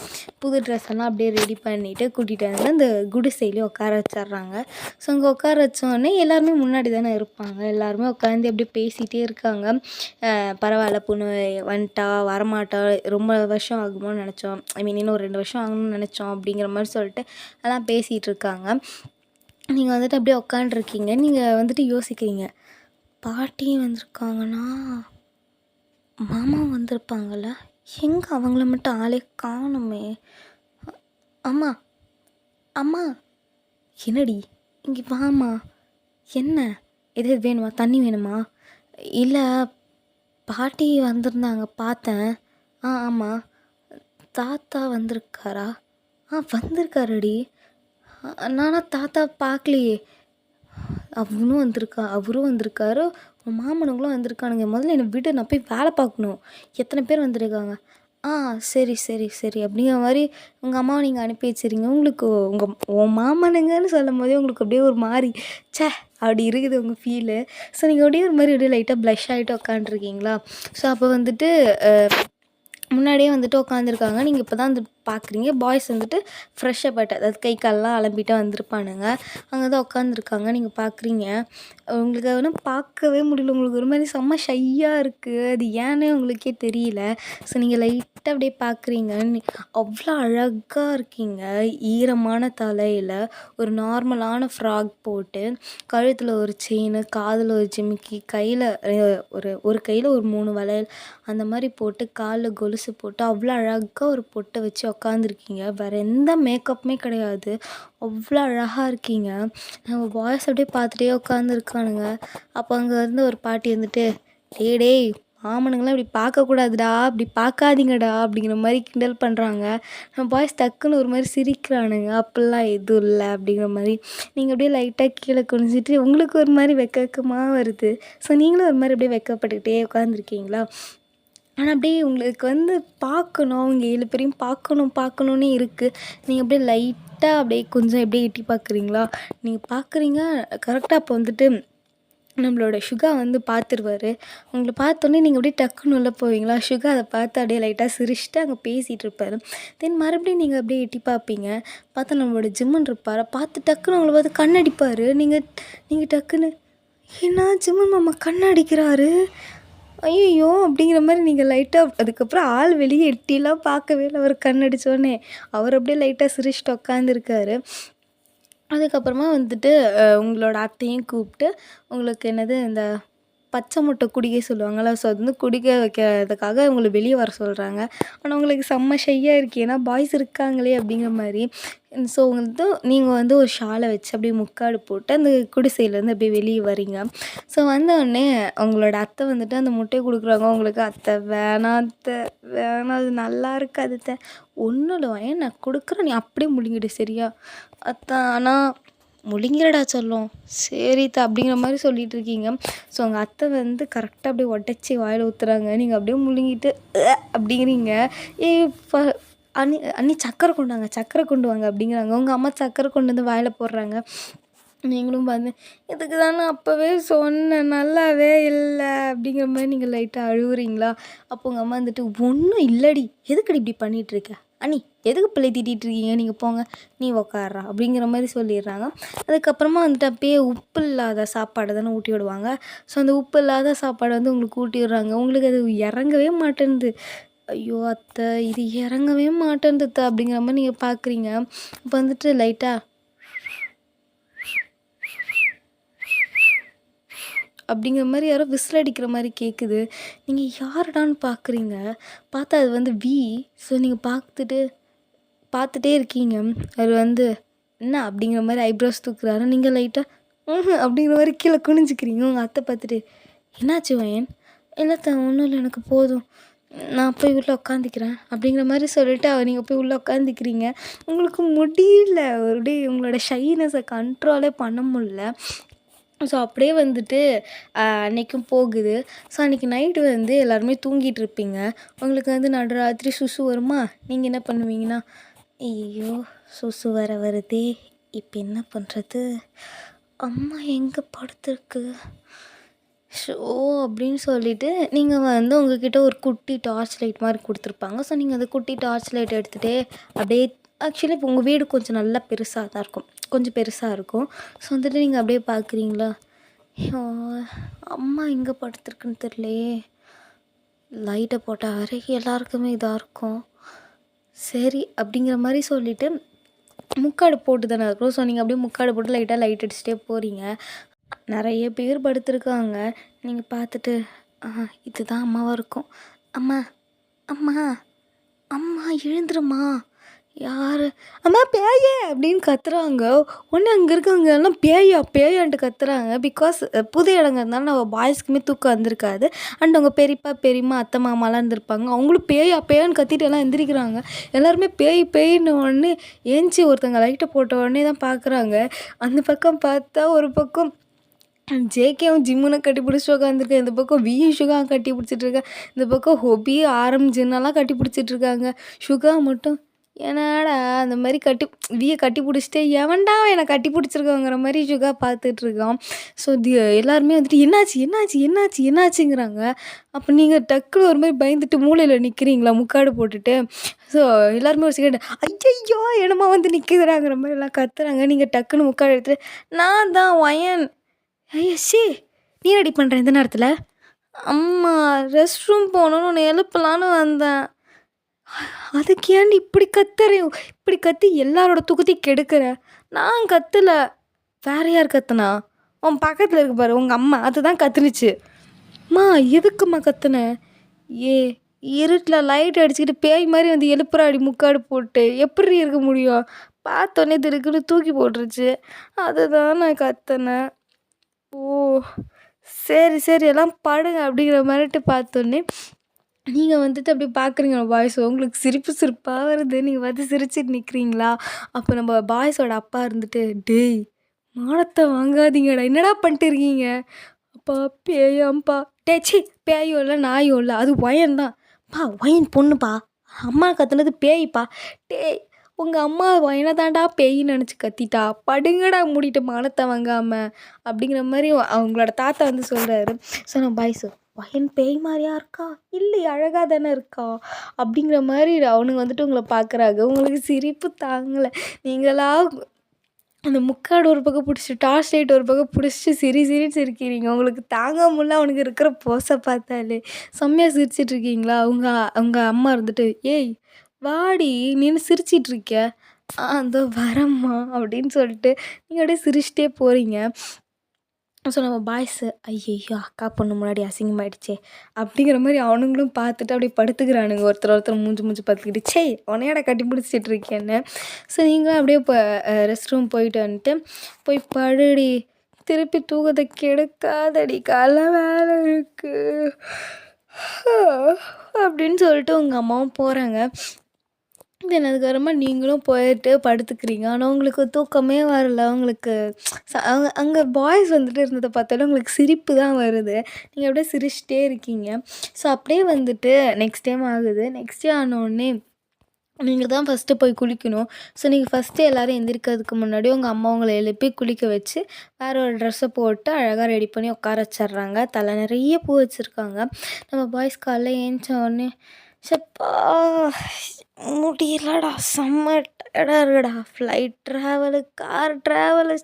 புது ட்ரெஸ் எல்லாம் அப்படியே ரெடி பண்ணிவிட்டு கூட்டிகிட்டு வந்து அந்த குடிசையிலே உட்கார வச்சிட்றாங்க. ஸோ அங்கே உட்கார வச்சோடனே எல்லாருமே முன்னாடி தானே இருப்பாங்க. எல்லாருமே உட்காந்து அப்படியே பேசிகிட்டே இருக்காங்க. பரவாயில்ல பொண்ணு வந்துட்டா வரமாட்டா, ரொம்ப வருஷம் ஆகுமோன்னு நினச்சோம், இன்னும் ஒரு 2 வருஷம் ஆகணும்னு நினச்சோம் அப்படிங்கிற மாதிரி சொல்லிட்டு எல்லாம் பேசிகிட்டு இருக்காங்க. நீங்கள் வந்துட்டு அப்படியே உட்காண்ட்ருக்கீங்க. நீங்கள் வந்துட்டு யோசிக்கிறீங்க, பாட்டியும் வந்திருக்காங்கன்னா மாமா வந்திருப்பாங்கள்ல, எங்கே அவங்கள மட்டும் ஆளே காணுமே. அம்மா அம்மா என்னடி இங்கே வாம்மா. என்ன எதாவது வேணுமா? தண்ணி வேணுமா? இல்லை பாட்டி வந்திருந்தாங்க பார்த்தேன். ஆமாம். தாத்தா வந்திருக்காரா? வந்திருக்காருடி. நானா தாத்தா பார்க்கலையே. அவரும் வந்திருக்காரு. உன் மாமனுங்களும் வந்திருக்கானுங்க. முதல்ல என்னை விடு, நான் போய் வேலை பார்க்கணும். எத்தனை பேர் வந்திருக்காங்க? சரி சரி சரி அப்படிங்கிற மாதிரி உங்கள் அம்மாவை நீங்கள் அனுப்பி வச்சுருங்க. உங்களுக்கு உன் மாமனுங்கன்னு சொல்லும் போதே உங்களுக்கு அப்படியே ஒரு மாதிரி ச்சே அப்படி இருக்குது உங்கள் ஃபீலு. ஸோ நீங்கள் அப்படியே ஒரு மாதிரி அப்படியே லைட்டாக ப்ளஷ் ஆகிட்டு உட்காண்ட்ருக்கீங்களா. ஸோ அப்போ வந்துட்டு முன்னாடியே வந்துட்டு உட்காந்துருக்காங்க. நீங்கள் இப்போ தான் வந்து பார்க்குறீங்க. பாய்ஸ் வந்துட்டு ஃப்ரெஷ்ஷப் ஆகிட்டு அதாவது கை கால்லாம் அலம்பிட்டு வந்திருப்பானுங்க. அங்கே தான் உட்காந்துருக்காங்க. நீங்கள் பார்க்குறீங்க. உங்களுக்கு ஒன்றும் பார்க்கவே முடியல. உங்களுக்கு ஒரு மாதிரி செம்ம ஷையாக இருக்குது. அது ஏன்னே உங்களுக்கே தெரியல. ஸோ நீங்கள் லைட்டாக அப்படியே பார்க்குறீங்க. அவ்வளோ அழகாக இருக்கீங்க. ஈரமான தலையில் ஒரு நார்மலான ஃப்ராக் போட்டு, கழுத்தில் ஒரு செயின், காதில் ஒரு ஜிமிக்கி, கையில் ஒரு கையில் ஒரு 3 வளையல் அந்த மாதிரி போட்டு, காலில் கொலுசு போட்டு அவ்வளோ அழகாக ஒரு பொட்டை வச்சு உட்காந்துருக்கீங்க. வேறு எந்த மேக்கப்புமே கிடையாது. அவ்வளோ அழகாக இருக்கீங்க. நம்ம பாய்ஸ் அப்படியே பார்த்துட்டே உட்காந்துருக்கானுங்க. அப்போ அங்கே இருந்து ஒரு பாட்டி வந்துட்டு, டேய் மாமனுங்களாம் இப்படி பார்க்கக்கூடாதுடா, அப்படி பார்க்காதீங்கடா அப்படிங்கிற மாதிரி கிண்டல் பண்ணுறாங்க. நம்ம பாய்ஸ் டக்குன்னு ஒரு மாதிரி சிரிக்கிறானுங்க. அப்படிலாம் எதுவும் இல்லை அப்படிங்கிற மாதிரி. நீங்கள் அப்படியே லைட்டாக கீழே குனிஞ்சிட்டு உங்களுக்கு ஒரு மாதிரி வெக்கமாக வருது. ஸோ நீங்களும் ஒரு மாதிரி அப்படியே வெக்கப்பட்டுக்கிட்டே உட்காந்துருக்கீங்களா. ஆனால் அப்படியே உங்களுக்கு வந்து பார்க்கணும், அவங்க 7 பேரையும் பார்க்கணுன்னே இருக்குது. நீங்கள் அப்படியே லைட்டாக அப்படியே கொஞ்சம் அப்படியே எட்டி பார்க்குறீங்களா. நீங்கள் பார்க்குறீங்க கரெக்டாக. அப்போ வந்துட்டு நம்மளோட சுகா வந்து பார்த்துருவாரு. உங்களை பார்த்தோன்னே நீங்கள் அப்படியே டக்குன்னு உள்ள போவீங்களா. சுகா அதை பார்த்து அப்படியே லைட்டாக சிரிச்சுட்டு அங்கே பேசிகிட்டு இருப்பார். தென் மறுபடியும் நீங்கள் அப்படியே எட்டி பார்ப்பீங்க. பார்த்தா நம்மளோட ஜிம்மன் இருப்பார். பார்த்து டக்குன்னு உங்களை பார்த்து கண்ணடிப்பார். நீங்கள் டக்குன்னு ஏன்னா ஜிம்மன் மாமா கண்ணடிக்கிறாரு, ஐயோ அப்படிங்கிற மாதிரி நீங்கள் லைட்டாக அதுக்கப்புறம் ஆள் வெளியே எட்டிலாம் பார்க்கவே இல்லை. அவர் கண்ணடிச்சோடனே அவர் அப்படியே லைட்டாக சிரிச்சுட்டு உட்காந்துருக்காரு. அதுக்கப்புறமா வந்துட்டு உங்களோட அத்தையும் கூப்பிட்டு உங்களுக்கு என்னது இந்த பச்சை முட்டை குடிக்க சொல்லுவாங்கள்ல. ஸோ அது வந்து குடிக்க வைக்கிறதுக்காக உங்களை வெளியே வர சொல்கிறாங்க. ஆனால் உங்களுக்கு செம்ம ஷையாக இருக்குது. ஏன்னா பாய்ஸ் இருக்காங்களே அப்படிங்கிற மாதிரி. ஸோ வந்து நீங்கள் வந்து ஒரு ஷாலை வச்சு அப்படியே முக்காடு போட்டு அந்த குடிசையிலேருந்து அப்படியே வெளியே வரீங்க. ஸோ வந்தோடனே உங்களோட அத்தை வந்துட்டு அந்த முட்டையை கொடுக்குறாங்க உங்களுக்கு. அத்தை வேணாம், அத்தை வேணாம், அது நல்லா இருக்காது அத்தை. ஒன்றும் இல்லை, ஏன் நான் கொடுக்குறேன், நீ அப்படியே முழுங்கிடு சரியா அத்தை. ஆனால் முழுங்கிடடா சொல்லும். சரித்தா அப்படிங்கிற மாதிரி சொல்லிட்டு இருக்கீங்க. ஸோ உங்கள் அத்தை வந்து கரெக்டாக அப்படியே உடச்சி வாயில் ஊற்றுறாங்க. நீங்கள் அப்படியே முழுங்கிட்டு அப்படிங்கிறீங்க. ஏ ஃப அண்ணி அண்ணி சக்கரை கொண்டாங்க, சக்கரை கொண்டு வாங்க அப்படிங்கிறாங்க. உங்கள் அம்மா சக்கரை கொண்டு வந்து வாயில் போடுறாங்க. நீங்களும் பார்த்து இதுக்கு தானே அப்போவே சொன்னேன் நல்லாவே இல்லை அப்படிங்கிற மாதிரி நீங்கள் லைட்டாக அழுகுறீங்களா? அப்போ உங்கள் அம்மா வந்துட்டு ஒன்றும் இல்லடி, எதுக்கடி இப்படி பண்ணிகிட்ருக்க அண்ணி, எதுக்கு பிள்ளை திட்டிகிட்டு இருக்கீங்க, நீங்கள் போங்க நீ உக்காடுறா அப்படிங்கிற மாதிரி சொல்லிடுறாங்க. அதுக்கப்புறமா வந்துட்டு அப்படியே உப்பு இல்லாத சாப்பாடு தானே ஊட்டி விடுவாங்க. ஸோ அந்த உப்பு இல்லாத சாப்பாடு வந்து உங்களுக்கு ஊட்டி விடுறாங்க. உங்களுக்கு அது இறங்கவே மாட்டேன்து. ஐயோ அத்தை இது இறங்கவே மாட்டேன்து அப்படிங்கிற மாதிரி நீங்கள் பார்க்குறீங்க. இப்போ வந்துட்டு லைட்டாக அப்படிங்கிற மாதிரி யாரோ விசில் அடிக்கிற மாதிரி கேட்குது. நீங்கள் யாருடான்னு பார்க்குறீங்க. பார்த்தா அது வந்து ஸோ நீங்கள் பார்த்துட்டே இருக்கீங்க. அவர் வந்து என்ன அப்படிங்கிற மாதிரி ஐப்ரோஸ் தூக்குறாரு. நீங்கள் லைட்டாக அப்படிங்கிற மாதிரி கீழே குனிஞ்சிக்கிறீங்க. உங்கள் அத்தை பார்த்துட்டு என்னாச்சு வயன்? இல்லைத்த ஒன்றும் இல்லை, எனக்கு போதும், நான் போய் உள்ளே உட்காந்துக்கிறேன் அப்படிங்கிற மாதிரி சொல்லிவிட்டு நீங்கள் போய் உள்ளே உட்காந்துக்கிறீங்க. உங்களுக்கு முடியல, அப்படியே உங்களோட ஷைனஸை கண்ட்ரோலே பண்ண முடியல. ஸோ அப்படியே வந்துட்டு அன்றைக்கும் போகுது. ஸோ அன்றைக்கி நைட்டு வந்து எல்லாருமே தூங்கிட்டு இருப்பீங்க. உங்களுக்கு வந்து நடுராத்திரி சுசு வருமா? நீங்கள் என்ன பண்ணுவீங்கன்னா, ஐயோ சுசு வருதே, இப்போ என்ன பண்ணுறது, அம்மா எங்கே படுத்துருக்கு, ஷோ அப்படின்னு சொல்லிவிட்டு நீங்கள் வந்து உங்ககிட்ட ஒரு குட்டி டார்ச் லைட் மாதிரி கொடுத்துருப்பாங்க. ஸோ நீங்கள் அந்த குட்டி டார்ச் லைட் எடுத்துகிட்டே அப்படியே, ஆக்சுவலி இப்போ உங்கள் வீடு கொஞ்சம் நல்லா பெருசாக தான் இருக்கும், கொஞ்சம் பெருசாக இருக்கும். ஸோ வந்துட்டு நீங்கள் அப்படியே பார்க்குறீங்களா, அம்மா எங்கே படுத்துருக்குன்னு தெரியலையே, லைட்டை போட்டால் வேறு எல்லாருக்குமே இதாக இருக்கும், சரி அப்படிங்கிற மாதிரி சொல்லிவிட்டு முக்காடு போட்டு தானே இருக்கும். ஸோ நீங்கள் அப்படியே முக்காடு போட்டு லைட்டாக லைட் அடிச்சுட்டே போகிறீங்க. நிறைய பேர் படுத்துருக்காங்க. நீங்கள் பார்த்துட்டு இதுதான் அம்மாவாக இருக்கும். அம்மா அம்மா அம்மா எழுந்துருமா, யார் அம்மா பேயே அப்படின்னு கத்துறாங்க. ஒன்று அங்கே இருக்கவங்க எல்லாம் பேயான்ட்டு கத்துறாங்க. பிகாஸ் புது இடங்க இருந்தாலும் நம்ம பாய்ஸ்க்குமே தூக்கம் வந்திருக்காது. அண்ட் அவங்க பெரியப்பா பெரியம்மா அத்தை மாமாலாம் இருந்திருப்பாங்க. அவங்களும் பேயான்னு கத்திட்டு எல்லாம் எந்திரிக்கிறாங்க. எல்லாருமே பேயின்னு உடனே ஏஞ்சி ஒருத்தங்க லைட்டை போட்ட உடனே தான் பார்க்குறாங்க. அந்த பக்கம் பார்த்தா ஒரு பக்கம் ஜேகேவும் ஜிம்முனை கட்டி பிடிச்சிட்டு உட்காந்துருக்கேன். இந்த பக்கம் சுகா கட்டி பிடிச்சிட்ருக்கேன். இந்த பக்கம் ஹொபி ஜின்னெல்லாம் கட்டி பிடிச்சிட்ருக்காங்க. சுகா மட்டும் ஏன்னாடா அந்த மாதிரி கட்டி பிடிச்சிட்டு எவன்டா என்னை கட்டி பிடிச்சிருக்கோங்கிற மாதிரி சுகா பார்த்துட்ருக்கான். ஸோ எல்லாருமே வந்துட்டு என்னாச்சுங்கிறாங்க. அப்போ நீங்கள் டக்குன்னு ஒரு மாதிரி பயந்துட்டு மூலையில் நிற்கிறீங்களா முக்காடு போட்டுட்டு. ஸோ எல்லாருமே ஒரு செகண்ட் ஐயையோ என்னமா வந்து நிற்குதுறாங்கிற மாதிரி எல்லாம் கத்துறாங்க. நீங்கள் டக்குன்னு முக்காடு எடுத்துட்டு நான் தான் வயன், ஐயோ நீ ரெடி பண்ணுறேன் இந்த நேரத்தில், அம்மா ரெஸ்ட் ரூம் போகணுன்னு உன்னை எழுப்பலான்னு வந்தேன், அதுக்கு ஏன்டி இப்படி கத்துறேன், இப்படி கத்தி எல்லாரோட தூக்கத்தையும் கெடுக்கிற, நான் கத்தலை, வேற யார் கத்துனா, உன் பக்கத்தில் இருக்கு பாரு உங்கள் அம்மா அதுதான் கத்துனுச்சு. அம்மா எதுக்கும்மா கத்துன, இருட்டில் லைட் அடிச்சுக்கிட்டு பேய் மாதிரி வந்து எழுப்புறாடி முக்காடு போட்டு, எப்படி இருக்க முடியும், பார்த்தோன்னே திருக்குன்னு தூக்கி போட்டுருச்சு, அதுதான் நான் கத்துனேன். ஓ சரி எல்லாம் படுங்க அப்படிங்கிற மாதிரிட்டு பார்த்தோன்னே நீங்கள் வந்துட்டு அப்படி பார்க்குறீங்க பாய்ஸ். உங்களுக்கு சிரிப்பாக வருது. நீங்கள் பார்த்து சிரிச்சிட்டு நிற்கிறீங்களா? அப்போ நம்ம பாய்ஸோட அப்பா இருந்துட்டு டேய் மானத்தை வாங்காதீங்கடா, என்னடா பண்ணிட்டு இருக்கீங்க, அப்பா பேயாம்பா, சி பேயும் இல்லை நாயும் இல்லை, அது ஒயன்தான் பா, ஒயன் பொண்ணுப்பா, அம்மா கத்துனது பேய்ப்பா, டேய் உங்கள் அம்மா வயனை தாண்டா பேயின்னு நினச்சி கத்திட்டா, படுங்கடா மூடிட்டு மானத்தை வாங்காமல் அப்படிங்கிற மாதிரி அவங்களோட தாத்தா வந்து சொல்கிறாரு. ஸோ நான் பாய்ஸு வயன் பேய் மாதிரியா இருக்கா, இல்லை அழகாக தானே இருக்கா அப்படிங்கிற மாதிரி அவனுங்க வந்துட்டு உங்களை பார்க்குறாங்க. உங்களுக்கு சிரிப்பு தாங்கலை. நீங்களா அந்த முக்காடு ஒரு பக்கம் பிடிச்சிட்டு டார்ச் லைட் ஒரு பக்கம் பிடிச்சிட்டு சிரின்னு சிரிக்கிறீங்க. உங்களுக்கு தாங்க முடியல அவனுக்கு இருக்கிற போஸை பார்த்தாலே. செம்மையாக சிரிச்சிட்ருக்கீங்களா? அவங்க அம்மா இருந்துட்டு ஏய் வாடி நின்று சிரிச்சிட்ருக்க, அதோ வரம்மா அப்படின்னு சொல்லிட்டு நீங்கள் அப்படியே சிரிச்சிட்டே போகிறீங்க. ஸோ நம்ம பாய்ஸு ஐயையோ அக்கா பொண்ணு முன்னாடி அசிங்கமாயிடுச்சே அப்படிங்கிற மாதிரி அவனுங்களும் பார்த்துட்டு அப்படியே படுத்துக்கிறானுங்க. ஒருத்தர் மூஞ்சி பார்த்துக்கிட்டு உனையாட கட்டி பிடிச்சிட்டு இருக்கேன்னு. ஸோ நீங்களும் அப்படியே இப்போ ரெஸ்ட் ரூம் போயிட்டு வந்துட்டு போய் படுடி, திருப்பி தூக்கத்தை கெடுக்காதடி, காலைல வேலை இருக்குது அப்படின்னு சொல்லிட்டு உங்கள் அம்மாவும் போகிறாங்க. தென் அதுக்கப்புறமா நீங்களும் போயிட்டு படுத்துக்கிறீங்க. ஆனா உங்களுக்கு தூக்கமே வரல. உங்களுக்கு அங்க அங்க பாய்ஸ் வந்துட்டு இருந்தத பார்த்தாலே உங்களுக்கு சிரிப்பு தான் வருது. நீங்க அப்படியே சிரிச்சுட்டே இருக்கீங்க. ஸோ அப்படியே வந்துட்டு நெக்ஸ்ட் டைம் ஆகுது. நெக்ஸ்ட் டே ஆனோடனே நீங்க தான் ஃபஸ்ட்டு போய் குளிக்கணும். ஸோ நீங்க ஃபஸ்ட்டு எல்லோரும் எந்திரிக்கிறதுக்கு முன்னாடி உங்க அம்மா உங்கள எழுப்பி குளிக்க வச்சு, வேற ஒரு ட்ரெஸ்ஸை போட்டு அழகா ரெடி பண்ணி உட்கார வச்சர்றாங்க. தலை நிறைய பூ வச்சுருக்காங்க. நம்ம பாய்ஸ் காலைல ஏந்திச்ச உடனே, "ச்சப்பா முடியலடா, செம்ம டயர்டா இருக்குடா. ஃப்ளைட் ட்ராவலு, கார் ட்ராவலு,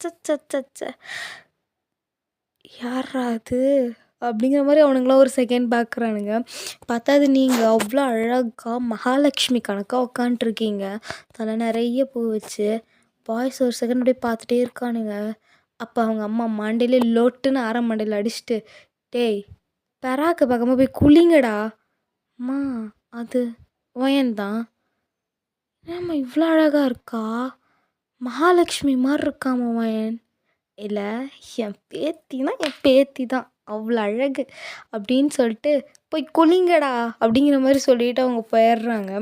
ச்ச யார்ரா அது?" அப்படிங்கிற மாரி அவனுங்களாம் ஒரு செகண்ட் பார்க்குறானுங்க. பார்த்தா அது நீங்க அவ்வளோ அழகா மகாலட்சுமி கணக்கா உட்காண்ட்ருக்கீங்க. தலை நெறைய பூ வச்சு. பாய்ஸ் ஒரு செகண்ட் அப்படியே பார்த்துட்டே இருக்கானுங்க. அப்போ அவங்க அம்மா மண்டையிலே லொட்டுன்னு அரை மண்டையில அடிச்சுட்டு, "டேய் பெராக்க பார்க்காம போய் குளிங்கடா." "அம்மா அது ஒயன் தான்." "ஏம்மா இவ்வளோ அழகா இருக்கா? மகாலட்சுமி மாரி இருக்காம்மா ஒயன்." "இல்ல என் பேத்தினா என் பேத்தி தான். அவ்வளோ அழகு." அப்படின்னு சொல்லிட்டு, "போய் குளிங்கடா." அப்படிங்கிற மாரி சொல்லிட்டு அவங்க போயிடுறாங்க.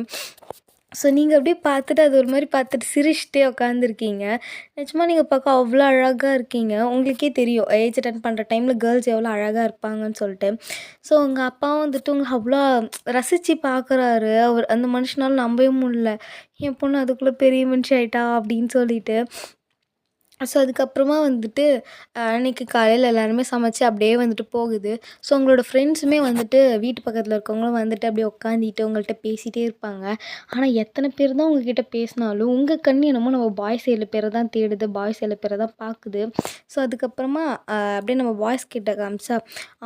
ஸோ நீங்கள் அப்படியே பார்த்துட்டு அது ஒரு மாரி பார்த்துட்டு சிரிச்சுட்டே உட்காந்துருக்கீங்க. நிஜமா நீங்கள் பார்க்க அவ்வளோ அழகா இருக்கீங்க. உங்களுக்கே தெரியும் ஏஜ் அட்டெண்ட் பண்ணுற டைமில் கேர்ள்ஸ் எவ்வளோ அழகா இருப்பாங்கன்னு சொல்லிட்டு. ஸோ உங்கள் அப்பாவும் வந்துட்டு உங்களை அவ்வளோ ரசித்து பார்க்குறாரு. அவர் அந்த மனுஷனால நம்பவே முடியல. என் பொண்ணு அதுக்குள்ளே பெரிய மனுஷி ஆயிட்டா அப்படின்னு சொல்லிட்டு. ஸோ அதுக்கப்புறமா வந்துட்டு அன்னைக்கு காலையில் எல்லாருமே சமைச்சு அப்படியே வந்துட்டு போகுது. ஸோ உங்களோட ஃப்ரெண்ட்ஸுமே வந்துட்டு வீட்டு பக்கத்தில் இருக்கவங்களும் வந்துட்டு அப்படியே உட்காந்துட்டு உங்கள்கிட்ட பேசிகிட்டே இருப்பாங்க. ஆனால் எத்தனை பேர் தான் உங்ககிட்ட பேசினாலும் உங்கள் கண் என்னமோ நம்ம பாய்ஸ் 7 பேரை தான் தேடுது, பாய்ஸ் 7 பேரை தான் பார்க்குது. ஸோ அதுக்கப்புறமா அப்படியே நம்ம பாய்ஸ் கிட்ட காமிச்சா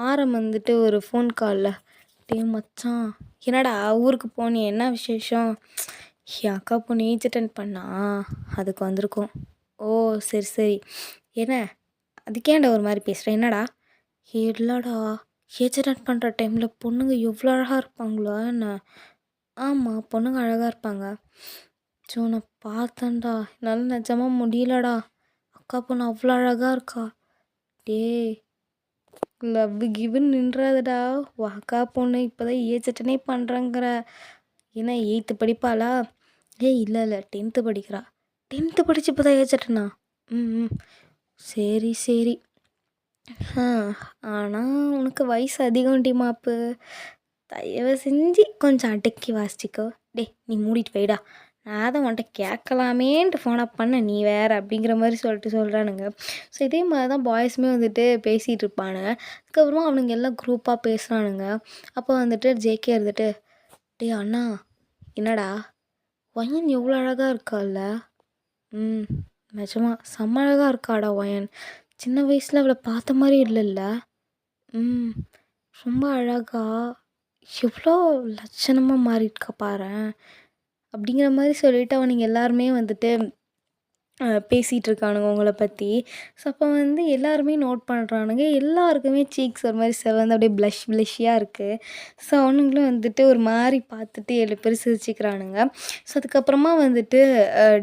ஆரம் வந்துட்டு ஒரு ஃபோன் காலில், "டேய் மச்சான், என்னடா ஊருக்கு போனியே, என்ன விசேஷம்?" "என் அக்கா பொண்ணு ஏஜ் அட்டெண்ட் பண்ணா, அதுக்கு வந்திருக்கோம்." "ஓ சரி சரி. என்ன அதுக்கேன்டா ஒரு மாதிரி பேசுகிற, என்னடா?" "இல்லைடா, ஏஜ் அட்டெண்ட் பண்ணுற டைமில் பொண்ணுங்க எவ்வளோ அழகாக இருப்பாங்களா என்ன?" "ஆமாம், பொண்ணுங்க அழகாக இருப்பாங்க." "சோ நான் பார்த்தேன்டா, என்னால் நிஜமாக முடியலடா. அக்கா பொண்ணு அவ்வளோ அழகாக இருக்கா." "டேய் லவ் கிவ்னு நின்றாதடா. உன் அக்கா பொண்ணு இப்போ தான் ஏஜ் அட்டனே பண்ணுறேங்கிற. ஏன்னா 8th படிப்பாளா?" "ஏய் இல்லை இல்லை, 10th படிக்கிறா." 10th படிச்சு இப்போ தான் ஏஜ் அட்டனா? ம் ம். சரி சரி. ஆ ஆனால் உனக்கு வயசு அதிகம்டி மாப்பு. தயவு செஞ்சு கொஞ்சம் அடக்கி வாசிச்சிக்கோ. டேய் நீ மூடிட்டு போயிடா. நான் தான் உன்கிட்ட கேட்கலாமேன்ட்டு ஃபோனை பண்ணேன், நீ வேறு அப்படிங்கிற மாதிரி சொல்கிறானுங்க. ஸோ இதே மாதிரி தான் பாய்ஸுமே வந்துட்டு பேசிகிட்டு இருப்பானுங்க. அதுக்கப்புறமா அவனுங்க எல்லாம் குரூப்பாக பேசுகிறானுங்க. அப்போ வந்துட்டு ஜேகே இருந்துட்டு, "டேய் அண்ணா, என்னடா ஒயன் எவ்வளோ அழகாக இருக்கால்ல?" "ம் நிஜமா செம்ம அழகாக இருக்காடா ஒயன். சின்ன வயசில் அவளை பார்த்த மாதிரி இல்லைல்ல?" "ம் ரொம்ப அழகா, எவ்வளோ லட்சணமாக மாறியிருக்கா பாரேன்." அப்படிங்கிற மாதிரி சொல்லிவிட்டு அவனுங்க எல்லாருமே வந்துட்டு பேசிகிட்டு இருக்கானுங்க உங்களை பற்றி. ஸோ அப்போ வந்து எல்லாருமே நோட் பண்ணுறானுங்க. எல்லாருக்குமே சீக்ஸ் ஒரு மாதிரி செவந்து அப்படியே ப்ளஷ்ஷியாக இருக்குது. ஸோ அவனுங்களும் வந்துட்டு ஒரு மாதிரி பார்த்துட்டு 7 பேர் சிரிச்சுக்கிறானுங்க. ஸோ அதுக்கப்புறமா வந்துட்டு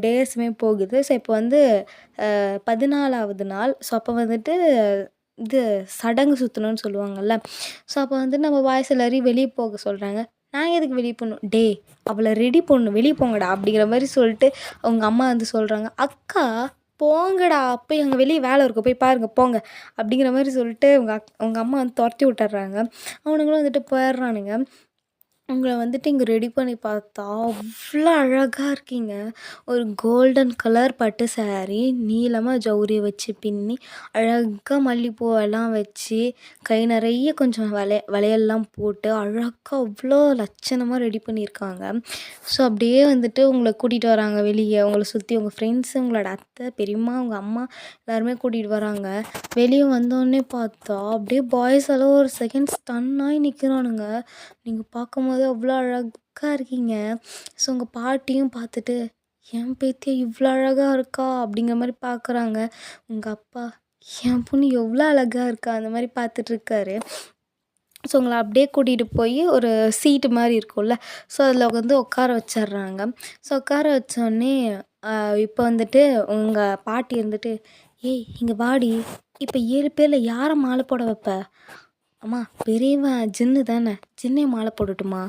டேஸுமே போகுது. ஸோ இப்போ வந்து 14வது நாள். ஸோ அப்போ வந்துட்டு இது சடங்கு சுற்றணும்னு சொல்லுவாங்கள்ல. ஸோ அப்போ வந்து நம்ம பாய்ஸ் எல்லாரையும் வெளியே போக சொல்கிறாங்க. "நான் எதுக்கு வெளியே போகணும்?" "டேய் அவளை ரெடி பண்ணணும், வெளியே போங்கடா." அப்படிங்கிற மாதிரி சொல்லிட்டு அவங்க அம்மா வந்து சொல்கிறாங்க. "அக்கா போங்கடா, போய் அங்கே வெளியே வேலை இருக்கும், போய் பாருங்கள் போங்க." அப்படிங்கிற மாதிரி சொல்லிட்டு அவங்க அம்மா வந்து துரத்தி விட்டுர்றாங்க. அவனுங்களும் வந்துட்டு போயிடுறானுங்க. உங்கள வந்துட்டு இங்கே ரெடி பண்ணி பார்த்தா அவ்வளோ அழகாக இருக்கீங்க. ஒரு கோல்டன் கலர் பட்டு சாரீ, நீளமாக ஜவுரி வச்சு பின்னி, அழகாக மல்லிப்பூவெல்லாம் வச்சு, கை நிறைய கொஞ்சம் வளையல்லாம் போட்டு, அழகாக அவ்வளோ லட்சணமாக ரெடி பண்ணியிருக்காங்க. ஸோ அப்படியே வந்துட்டு உங்களை கூட்டிகிட்டு வராங்க வெளியே. உங்களை சுற்றி உங்கள் ஃப்ரெண்ட்ஸு, உங்களோட அத்தை, பெரியம்மா, உங்கள் அம்மா எல்லாருமே கூட்டிகிட்டு வராங்க. வெளியே வந்தோடனே பார்த்தா அப்படியே பாய்ஸ் எல்லாம் ஒரு செகண்ட் ஸ்டன் ஆகி நிற்கிறானுங்க. நீங்கள் பார்க்கும்போது அவ்வளோ அழகா இருக்கீங்க. ஸோ உங்கள் பாட்டியும் பார்த்துட்டு, "என் பேத்தி இவ்வளோ அழகா இருக்கா?" அப்படிங்கிற மாதிரி பார்க்குறாங்க. உங்கள் அப்பா, "என் பொண்ணு எவ்வளோ அழகா இருக்கா?" அந்த மாதிரி பார்த்துட்ருக்காரு. ஸோ உங்களை அப்படியே கூட்டிகிட்டு போய் ஒரு சீட்டு மாதிரி இருக்கும்ல, ஸோ அதில் வந்து உட்கார வச்சிடுறாங்க. ஸோ உட்கார வச்சோடனே இப்போ வந்துட்டு உங்கள் பாட்டி இருந்துட்டு, "ஏய் இங்கே வாடி, இப்போ 7 பேரில் யாரை மாலை போட வைப்ப?" "அம்மா பெரியவன் ஜின்னு தானே, ஜின்னே மாலை போடட்டுமா?"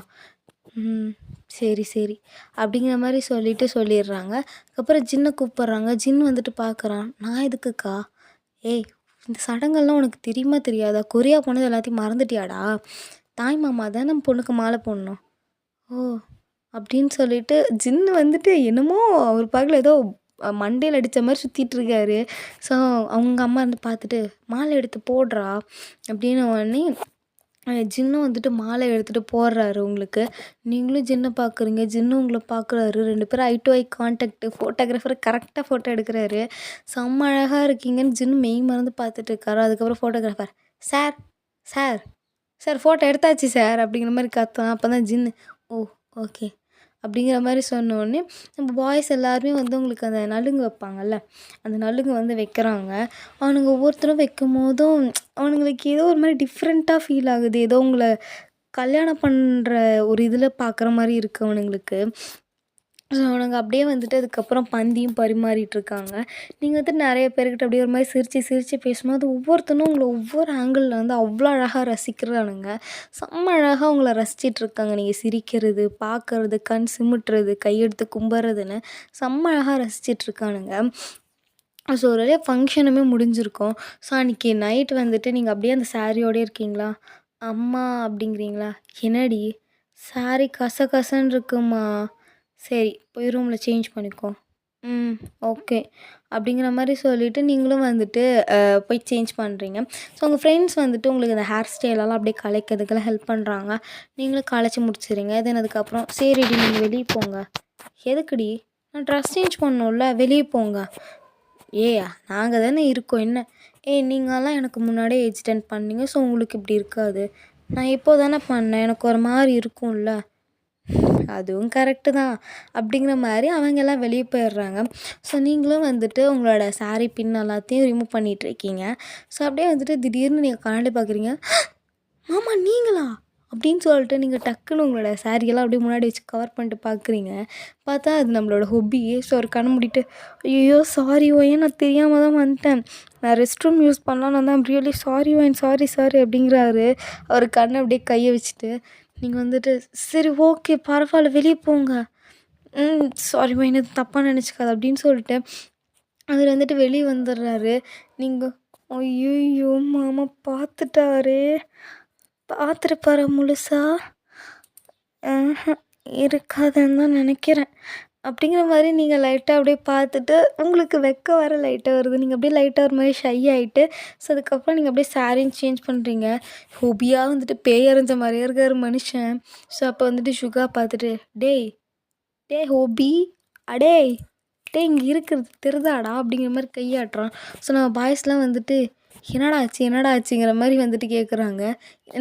"ம் சரி, சரி. அப்படிங்கிற மாரி சொல்லிடுறாங்க. அதுக்கப்புறம் ஜின்ன கூப்பிடுறாங்க. ஜின் வந்துட்டு பார்க்குறான். நான் எதுக்குக்கா? ஏய்! இந்த சடங்கெல்லாம் உனக்கு தெரியுமா தெரியாதா? கொரியா போனது எல்லாத்தையும் மறந்துட்டியாடா? தாய் மாமா தான பொண்ணுக்கு மாலை போடணும். ஓ! அப்படின்னு சொல்லிட்டு ஜின்னு வந்துட்டு என்னமோ அவர் பாக்கல ஏதோ மண்டையில அடிச்ச மாரி சுத்திட்டுருக்காரு. ஸோ அவங்க அம்மா வந்து பார்த்துட்டு, "மாலை எடுத்து போடுறா" அப்படின்னு உடனே ஜின்னும் வந்துட்டு மாலை எடுத்துட்டு போடுறாரு உங்களுக்கு. நீங்களும் ஜின்ன பார்க்குறீங்க, ஜின்னும் உங்கள பார்க்குறாரு. 2 பேரும் ஐ டு ஐ கான்டாக்ட். ஃபோட்டோகிராஃபர் கரெக்ட்டா ஃபோட்டோ எடுக்குறாரு. செம்ம அழகா இருக்கீங்கன்னு ஜின் மெய் மறந்து பார்த்துட்டு இருக்காரு. அதுக்கப்புறம் photographer, "sir, sir, sir photo எடுத்தாச்சு சார்" அப்படிங்கிற மாரி கத்துறான். அப்பதான் ஜின்னு, "ஓ! ஓகே." அப்படிங்கிற மாரி சொன்னோனே, நம்ம பாய்ஸ் எல்லாருமே வந்து உங்களுக்கு அந்த நலுங்கு வைப்பாங்கல்ல, அந்த நலுங்கு வந்து வைக்கிறாங்க. அவனுங்க ஒவ்வொருத்தரும் வைக்கும்போதும் அவனுங்களுக்கு ஏதோ ஒரு மாரி டிஃப்ரெண்ட்டா ஃபீல் ஆகுது. ஏதோ உங்கள கல்யாணம் பண்ற ஒரு இதில பார்க்குற மாரி இருக்கு அவனுங்களுக்கு. ஸோ அவனுங்க அப்படியே வந்துட்டு அதுக்கப்புறம் பந்தியும் பரிமாறிட்டுருக்காங்க. நீங்க வந்துட்டு நெறைய பேர்கிட்ட அப்படியே ஒரு மாரி சிரிச்சு சிரிச்சு பேசும்போது, ஒவ்வொருத்தனும் உங்கள ஒவ்வொரு ஆங்கிள்ல வந்து அவ்வளோ அழகா ரசிக்கிறானுங்க. செம்ம அழகா உங்கள ரசிச்சிட்டுருக்காங்க. நீங்க சிரிக்கிறது, பார்க்கறது, கண் சிமிட்டுறது, கையெடுத்து கும்புறதுன்னு செம்ம அழகா ரசிச்சிட்டுருக்கானுங்க. ஸோ ஒரு வழியா ஃபங்ஷனுமே முடிஞ்சிருக்கும். ஸோ அன்னைக்கு நைட் வந்துட்டு நீங்க அப்படியே அந்த சாரியோடயே இருக்கீங்களா? "அம்மா" அப்படிங்கிறீங்களா? "என்னடி? சாரி கசகசன்னு இருக்கும்மா." "சரி போய் ரூம்ல சேஞ்ச் பண்ணிக்கோ." "ம். ஓகே." அப்படிங்கிற மாரி சொல்லிட்டு நீங்களும் வந்துட்டு போய் சேஞ்ச் பண்றீங்க. ஸோ உங்க ஃப்ரெண்ட்ஸ் வந்துட்டு உங்களுக்கு இந்த ஹேர் ஸ்டைலெல்லாம் அப்படியே கலைக்கிறதுக்கெல்லாம் ஹெல்ப் பண்றாங்க. நீங்களும் கலைச்சு முடிச்சிடுறீங்க. தென் அதுக்கப்புறம், "சரிடி நீங்க வெளிய போங்க." "எதுக்குடி?" "நான் ட்ரெஸ் சேஞ்ச் பண்ணணும்ல. வெளிய போங்க." "ஏய் நாங்க தானே இருக்கோம் என்ன?" "ஏய் நீங்கலாம் எனக்கு முன்னாடியே ஏஜ் அட்டெண்ட் பண்ணீங்க. ஸோ உங்களுக்கு இப்படி இருக்காது. நான் இப்போ தானே பண்ணேன். எனக்கு ஒரு மாரி இருக்கும்ல." "அதுவும் கரெக்ட்டு தான்." அப்படிங்கிற மாரி அவங்கெல்லாம் வெளிய போயிடுறாங்க. ஸோ நீங்களும் வந்துட்டு உங்களோட சாரி பின் எல்லாத்தையும் ரிமூவ் பண்ணிட்டுருக்கீங்க. ஸோ அப்படியே வந்துட்டு திடீர்னு நீங்க கண்ணாடி பார்க்குறீங்க. "மாமா நீங்களா?" அப்படின்னு சொல்லிட்டு நீங்க டக்குனு உங்களோட சாரியெல்லாம் அப்படியே முன்னாடி வச்சு கவர் பண்ணிட்டு பார்க்குறீங்க. பார்த்தா அது நம்மளோட ஹொபி. ஸோ அவர் கண்ண மூடிட்டு, "ஐயய்யோ! சாரி ஒயன் நான் தெரியாம தான் வந்துட்டேன். நான் ரெஸ்ட் ரூம் யூஸ் பண்ணலான்னு வந்தேன். I'm really sorry wine sorry sorry" அப்படிங்கிறாரு. அவர் கண்ண அப்படியே கைய வச்சுட்டு, நீங்க வந்துட்டு, "சரி ஓகே பரவால்ல வெளிய போங்க." சாரி ஒயன் எதுவும் தப்பா நெனச்சுக்காத" அப்படின்னு சொல்லிட்டு அவர் வந்துட்டு வெளிய வந்துடுறாரு. நீங்க, "ஐயய்யோ! மாமா பார்த்துட்டாரே! பார்த்துருப்பாரா முழுசா?" இருக்காதுன்னு தான் நெனைக்கிறேன். அப்படிங்கிற மாரி நீங்க லைட்டா அப்படியே பார்த்துட்டு, உங்களுக்கு வெட்கம் வேற லைட்டா வருது. நீங்க அப்படியே லைட்டா ஒரு மாரி ஷை ஆயிட்டு, ஸோ அதுக்கப்புறம் நீங்க அப்படியே சாரியும் சேஞ்ச் பண்றீங்க. ஹொபியா வந்துட்டு பேய் அறைஞ்ச மாரியே இருக்காரு மனுஷன். ஸோ அப்போ வந்துட்டு சுகா பார்த்துட்டு, "டேய், டேய் ஹோபி, அடேய்! டேய் இங்க இருக்கிறது தெரிதாடா?" அப்படிங்கிற மாரி கையாட்டுறான். ஸோ நம்ம பாய்ஸ்லாம் வந்துட்டு, "என்னடா ஆச்சு? என்னடா ஆச்சுங்கிற?" மாரி வந்துட்டு கேட்குறாங்க.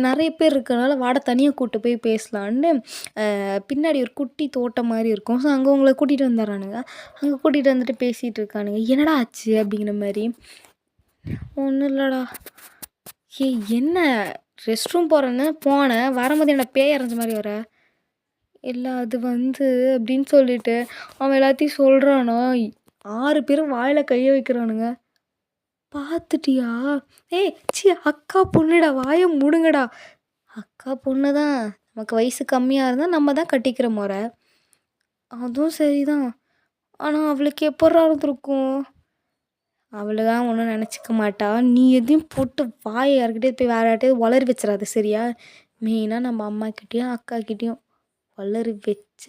நெறைய பேர் இருக்கனால வாடா தனியா கூட்டு போய் பேசலான்னு, பின்னாடி ஒரு குட்டி தோட்டம் மாரி இருக்கும். ஸோ அங்க உங்கள கூட்டிட்டு வந்துர்றானுங்க. அங்க கூட்டிட்டு வந்துட்டு பேசிட்டு இருக்கானுங்க. "என்னடா ஆச்சு?" அப்படிங்கிற மாரி. "ஒண்ணும் இல்லடா." "ஏய் என்ன? ரெஸ்ட் ரூம் போறேன்னு போனேன். வரும்போது என்ன பேய் அறைஞ்ச மாரி வர?" "இல்ல அது வந்து" அப்படின்னு சொல்லிட்டு அவன் எல்லாத்தையும் சொல்றானா, 6 பேரும் வாயில கைய வைக்கிறானுங்க. "பார்த்துட்டியா? ஏய் ச்சீ அக்கா பொண்ணுடா வாய மூடுங்கடா." "அக்கா பொண்ணு தான். நமக்கு வயசு கம்மியா இருந்தா நம்ம தான் கட்டிக்கிற மொற." "அதுவும் சரிதான். ஆனா அவளுக்கு எப்புட்றா இருந்திருக்கும்?" "அவளுதான் ஒண்ணும் நெனச்சுக்க மாட்டா. நீ எதையும் போட்டு வாய யார்கிட்டயும் போய் வேற யார்ட்டயாவது ஒளரி வச்சுறாத சரியா? மெயினா நம்ம அம்மாகிட்டயும், அக்காகிட்டயும் ஒளரி வச்ச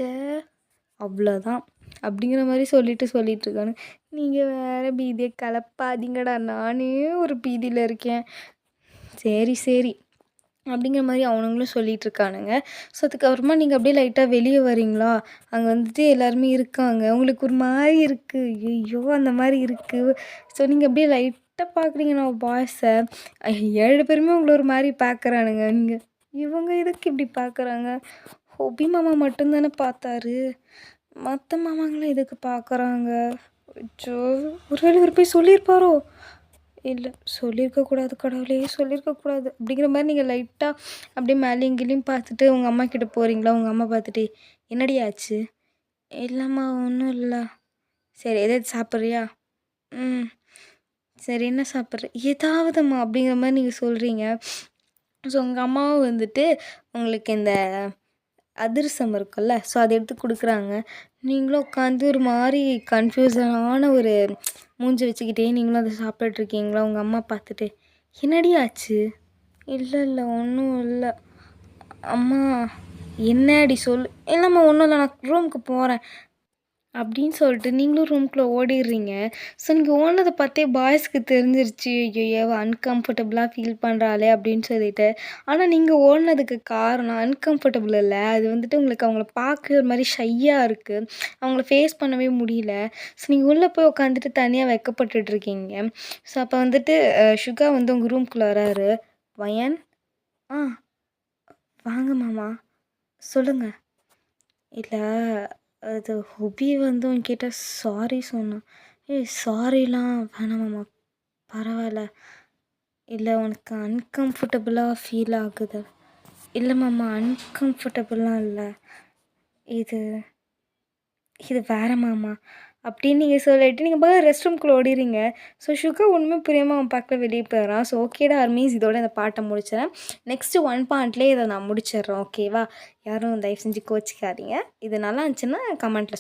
அவ்வளோதான்." அப்படிங்கிற மாரி சொல்லிட்டுருக்கானுங்க. "நீங்க வேற பீதிய கெளப்பாதீங்கடா. நானே ஒரு பீதியில இருக்கேன்." "சரி, சரி." அப்படிங்கிற மாரி அவனுங்களும் சொல்லிட்டுருக்கானுங்க. ஸோ அதுக்கப்புறமா நீங்க அப்படியே லைட்டா வெளிய வரீங்களா, அங்க வந்துட்டு எல்லாருமே இருக்காங்க. உங்களுக்கு ஒரு மாரி இருக்கு. ஐயய்யோ! அந்த மாரி இருக்கு. ஸோ நீங்க அப்படியே லைட்டா பார்க்குறீங்க நம்ம பாய்ஸ. 7 பேருமே உங்கள ஒரு மாரி பார்க்குறானுங்க. நீங்க இவங்க எதுக்கு இப்படி பார்க்குறாங்க? ஹொபி மாமா மட்டும் தானே பார்த்தாரு. மத்த மாமாங்கலாம் எதுக்கு பார்க்குறாங்க? அச்சோ! ஒரு வேளை இவரு போய் சொல்லியிருப்பாரோ? இல்ல சொல்லியிருக்க கூடாது கடவுளே! சொல்லியிருக்க கூடாது. அப்படிங்கிற மாரி நீங்க லைட்டா அப்படியே மேலேயும் கீழயும் பார்த்துட்டு உங்க அம்மாகிட்ட போறீங்களா? உங்க அம்மா பார்த்துட்டு, "என்னடி ஆச்சு?" "இல்லம்மா ஒண்ணும் இல்ல." "சரி ஏதாச்சும் சாப்பிட்றியா?" "ம்." "சரி என்ன சாப்பிட்ற?" "ஏதாவதும்மா." அப்படிங்கிற மாரி நீங்க சொல்றீங்க. ஸோ உங்க அம்மாவும் வந்துட்டு உங்களுக்கு இந்த அதிரசம் இருக்குல்ல, ஸோ அத எடுத்து குடுக்குறாங்க. நீங்களும் உட்காந்து ஒரு மாரி கன்ஃப்யூஷனான ஒரு மூஞ்சி வச்சுக்கிட்டே நீங்களும் அத சாப்பிட்டுட்டு இருக்கீங்களா? உங்க அம்மா பார்த்துட்டு, "என்னடி ஆச்சு?" "இல்ல, இல்ல ஒண்ணும் இல்ல." "அம்மா என்னடி சொல்லு?" "இல்லம்மா ஒண்ணும் இல்ல. நான் ரூமுக்கு போறேன்." அப்படின்னு சொல்லிட்டு நீங்களும் ரூம்குள்ள ஓடிர்றீங்க. ஸோ நீங்க ஓடுனத பார்த்தே பாய்ஸ்க்கு தெரிஞ்சிருச்சு. ஐயய்யோ! அன்கம்ஃபர்டபுளா ஃபீல் பண்றாளே அப்படின்னு சொல்லிட்டு. ஆனா நீங்க ஓடுனதுக்கு காரணம் அன்கம்ஃபர்டபுள் இல்ல. அது வந்துட்டு உங்களுக்கு அவங்கள பார்க்க ஒரு மாரி ஷையா இருக்கு. அவங்கள ஃபேஸ் பண்ணவே முடியல. ஸோ நீங்க உள்ள போய் உட்காந்துட்டு தனியா வெட்கப்பட்டுட்டு இருக்கீங்க. ஸோ அப்ப வந்துட்டு சுகா வந்து உங்க ரூம்குள்ள வராரு. "வயன், ஆ வாங்க மாமா. சொல்லுங்க." இல்ல, அது ஹுபி வந்து உன்கிட்ட சாரி சொன்னான். ஏய் சாரிலாம் வேணாமாம்மா, பரவாயில்ல. இல்ல உனக்கு அன்கம்ஃபர்டபுளா ஃபீல் ஆகுது. இல்ல மாமா அன்கம்ஃபர்டபுள்லாம் இல்ல. இது இது வேற மாமா. அப்படின்னு நீங்க சொல்லிட்டு நீங்க பாட்டுக்கு ரெஸ்ட் ரூம்குள்ள ஓடிர்றீங்க. ஸோ சுகா ஒண்ணுமே புரியாம அவன் பாட்டுக்கு வெளிய போயிடுறான். ஸோ ஓகேடா ஹர்மீஸ் இதோட இந்த பாட்ட முடிச்சுறேன். நெக்ஸ்ட் 1 பார்ட்லயே இத நான் முடிச்சிடுறேன். ஓகேவா? யாரும் தயவு செஞ்சு கோச்சிக்காதீங்க. இது நல்லா இருந்துச்சுன்னா கமெண்ட்ல